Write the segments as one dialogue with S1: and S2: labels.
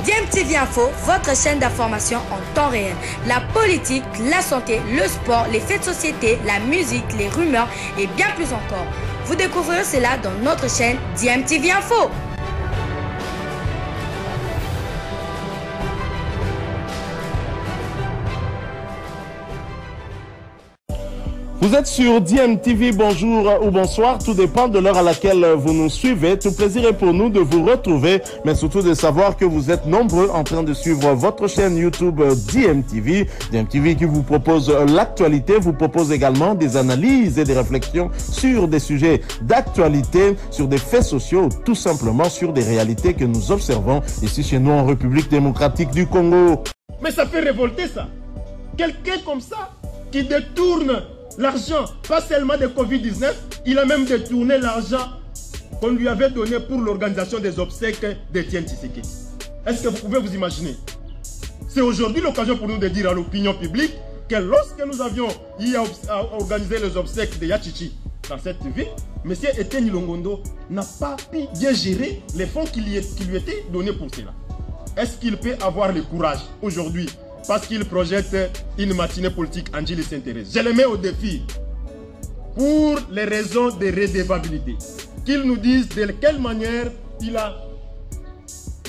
S1: DMTV Info, votre chaîne d'information en temps réel. La politique, la santé, le sport, les faits de société, la musique, les rumeurs et bien plus encore. Vous découvrirez cela dans notre chaîne DMTV Info.
S2: Vous êtes sur DMTV, bonjour ou bonsoir, tout dépend de l'heure à laquelle vous nous suivez. Tout plaisir est pour nous de vous retrouver, mais surtout de savoir que vous êtes nombreux en train de suivre votre chaîne YouTube DMTV. DMTV qui vous propose l'actualité, vous propose également des analyses et des réflexions sur des sujets d'actualité, sur des faits sociaux, tout simplement sur des réalités que nous observons ici chez nous en République démocratique du Congo.
S3: Mais ça fait révolter ça. Quelqu'un comme ça qui détourne l'argent, pas seulement de Covid-19, il a même détourné l'argent qu'on lui avait donné pour l'organisation des obsèques d'Étienne Tshisekedi. Est-ce que vous pouvez vous imaginer? C'est aujourd'hui l'occasion pour nous de dire à l'opinion publique que lorsque nous avions organisé les obsèques de Yachichi dans cette ville, M. Etienne Longondo n'a pas pu bien gérer les fonds qui lui étaient donnés pour cela. Est-ce qu'il peut avoir le courage aujourd'hui, parce qu'il projette une matinée politique Anjili Sainte-Thérèse? Je le mets au défi pour les raisons de redevabilité. Qu'il nous dise de quelle manière il a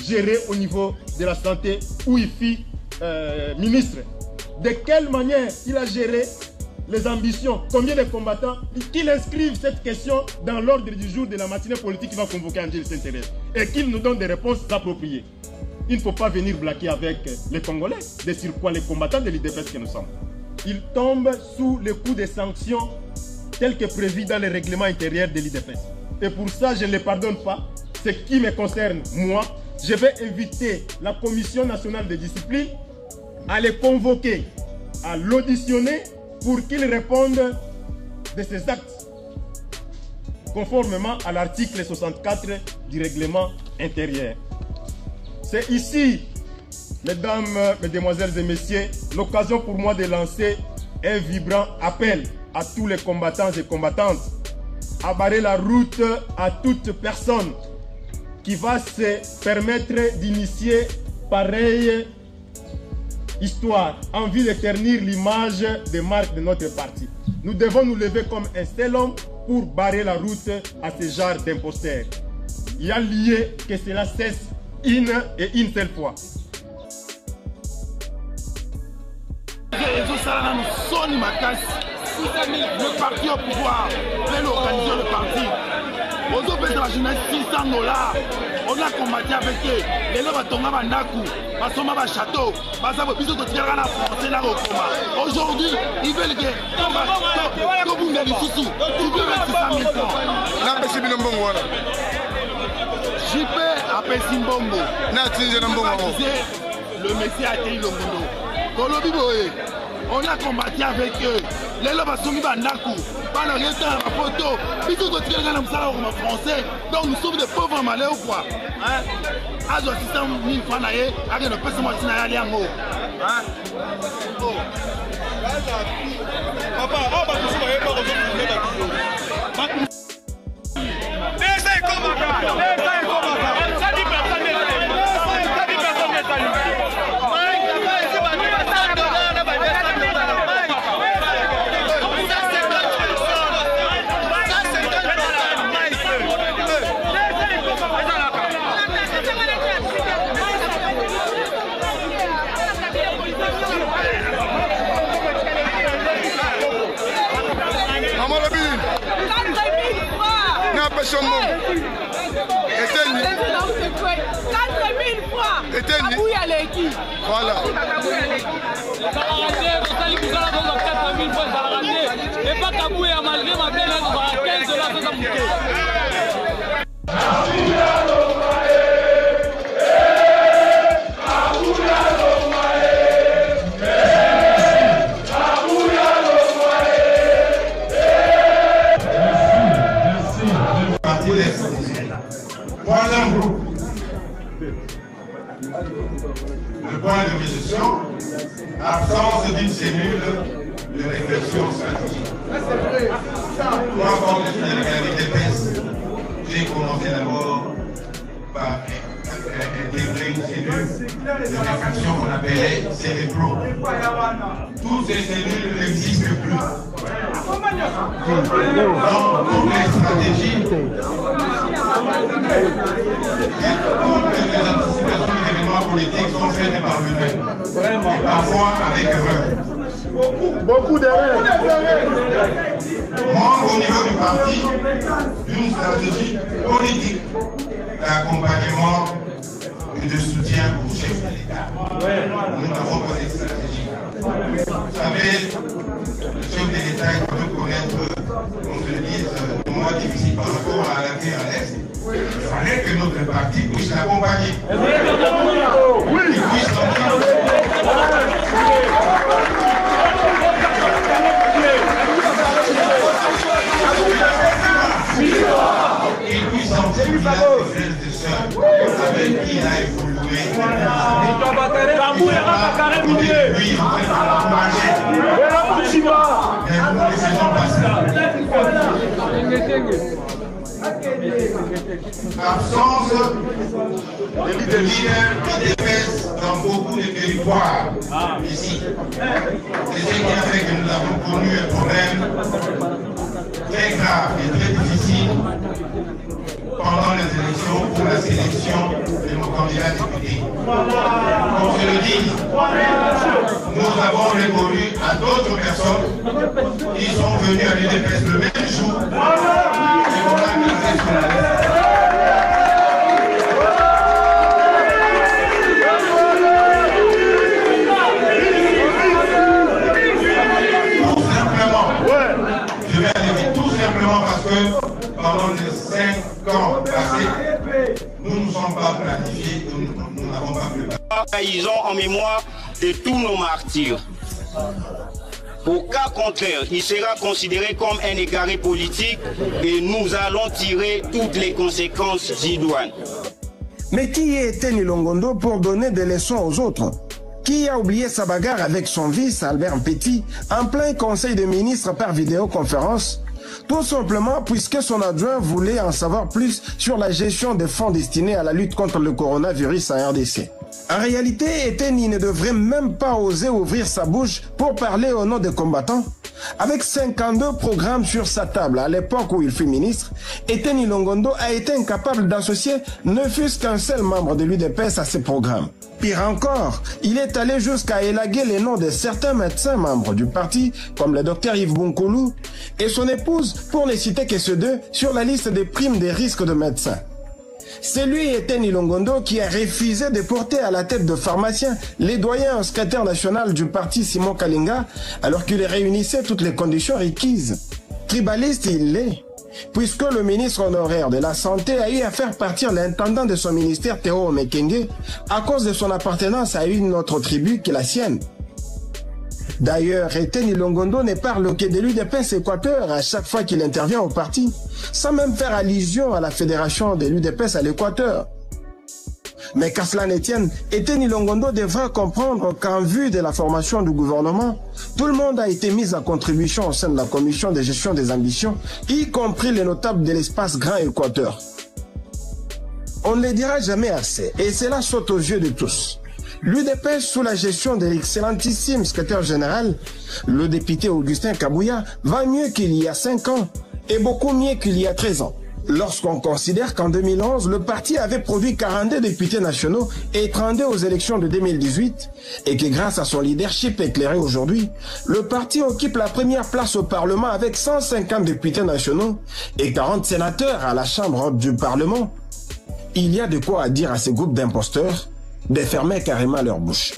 S3: géré au niveau de la santé où il fut ministre. De quelle manière il a géré les ambitions, combien de combattants, qu'il inscrive cette question dans l'ordre du jour de la matinée politique qui va convoquer Anjili Sainte-Thérèse et qu'il nous donne des réponses appropriées. Il ne faut pas venir blaguer avec les Congolais, de surcroît les combattants de l'IDPS que nous sommes. Ils tombent sous le coup des sanctions telles que prévues dans le règlement intérieur de l'IDPS. Et pour ça, je ne les pardonne pas. Ce qui me concerne, moi, je vais inviter la Commission nationale de discipline à les convoquer, à l'auditionner pour qu'ils répondent de ces actes, conformément à l'article 64 du règlement intérieur. C'est ici, mesdames, mesdemoiselles et messieurs, l'occasion pour moi de lancer un vibrant appel à tous les combattants et combattantes à barrer la route à toute personne qui va se permettre d'initier pareille histoire en vue de ternir l'image des marques de notre parti. Nous devons nous lever comme un seul homme pour barrer la route à ce genre d'imposteurs. Il y a lieu que cela cesse une et une seule fois.
S4: Le parti au pouvoir, fait l'organiser le parti. Aux autres de la jeunesse, $600. On a combattu avec eux. Les gens vont tomber à château. Aujourd'hui, ils veulent que JP appelle Simbongo. Le messie a été Longondo. On a combattu avec eux. Les gens sont mis à Naku. Pas le rien à la photo. Puis tout le monde est français. Donc nous sommes des pauvres malais ou quoi? À 600 000 francs, avec le person qui n'a rien à dire. Papa, on va voilà.
S5: Le point de résolution, absence d'une cellule de réflexion stratégique. Pour avoir le DPS, j'ai commencé d'abord par intégrer une cellule de réflexion qu'on appelait Cérépro. Toutes ces cellules n'existent plus. Donc, toutes les stratégies, toutes les anticipations des événements politiques sont faites par lui-même. Et parfois avec erreur.
S3: Beaucoup d'erreurs.
S5: Manque au niveau du parti d'une stratégie politique d'accompagnement et de soutien au chef de l'État. Nous n'avons pas de stratégie. Vous savez, le chef de l'État, il faut connaître, qu'on se le dise, le moment difficile par rapport à la guerre à l'Est. Il fallait que notre parti puisse l'accompagner. Il puisse il puisse sentir qu'il a des frères et sœurs avec qui il a évolué. Lui, il fait l'encourager. Mais nous ne faisons pas ça. Absence de leader IDPS dans beaucoup de territoires ici. C'est ce qui a fait que nous avons connu un problème très grave et très difficile pendant les élections pour la sélection de nos candidats députés. Comme je le dis, nous avons répondu à d'autres personnes qui sont venues à l'UDPS le même jour et on a misé sur la liste. Parce que pendant les 5 ans passés, nous ne sommes pas planifiés, nous n'avons pas préparé.
S6: Ils ont en mémoire de tous nos martyrs. Au cas contraire, il sera considéré comme un égaré politique et nous allons tirer toutes les conséquences idoines.
S7: Mais qui est Teni Longondo pour donner des leçons aux autres? Qui a oublié sa bagarre avec son vice, Albert Petit, en plein conseil de ministres par vidéoconférence? Tout simplement puisque son adjoint voulait en savoir plus sur la gestion des fonds destinés à la lutte contre le coronavirus en RDC. En réalité, Eteni ne devrait même pas oser ouvrir sa bouche pour parler au nom des combattants. Avec 52 programmes sur sa table à l'époque où il fut ministre, Eteni Longondo a été incapable d'associer ne fût-ce qu'un seul membre de l'UDPS à ses programmes. Pire encore, il est allé jusqu'à élaguer les noms de certains médecins membres du parti, comme le docteur Yves Bunkoulou et son épouse, pour ne citer que ceux deux, sur la liste des primes des risques de médecins. C'est lui, Eteni Longondo, qui a refusé de porter à la tête de pharmaciens les doyens au secrétaire national du parti Simon Kalinga, alors qu'il réunissait toutes les conditions requises. Tribaliste, il l'est, puisque le ministre honoraire de la Santé a eu à faire partir l'intendant de son ministère, Théo Mekenge, à cause de son appartenance à une autre tribu que la sienne. D'ailleurs, Eteni Longondo ne parle que de l'UDPS Équateur à chaque fois qu'il intervient au parti, sans même faire allusion à la fédération de l'UDPS à l'Équateur. Mais qu'à cela ne tienne, Eteni Longondo devra comprendre qu'en vue de la formation du gouvernement, tout le monde a été mis à contribution au sein de la commission de gestion des ambitions, y compris les notables de l'espace Grand Équateur. On ne le dira jamais assez, et cela saute aux yeux de tous. L'UDPS, sous la gestion de l'excellentissime secrétaire général, le député Augustin Kabouya, va mieux qu'il y a 5 ans et beaucoup mieux qu'il y a 13 ans. Lorsqu'on considère qu'en 2011, le parti avait produit 42 députés nationaux et 32 aux élections de 2018 et que grâce à son leadership éclairé aujourd'hui, le parti occupe la première place au Parlement avec 150 députés nationaux et 40 sénateurs à la Chambre haute du Parlement, il y a de quoi à dire à ces groupes d'imposteurs de fermer carrément leur bouche.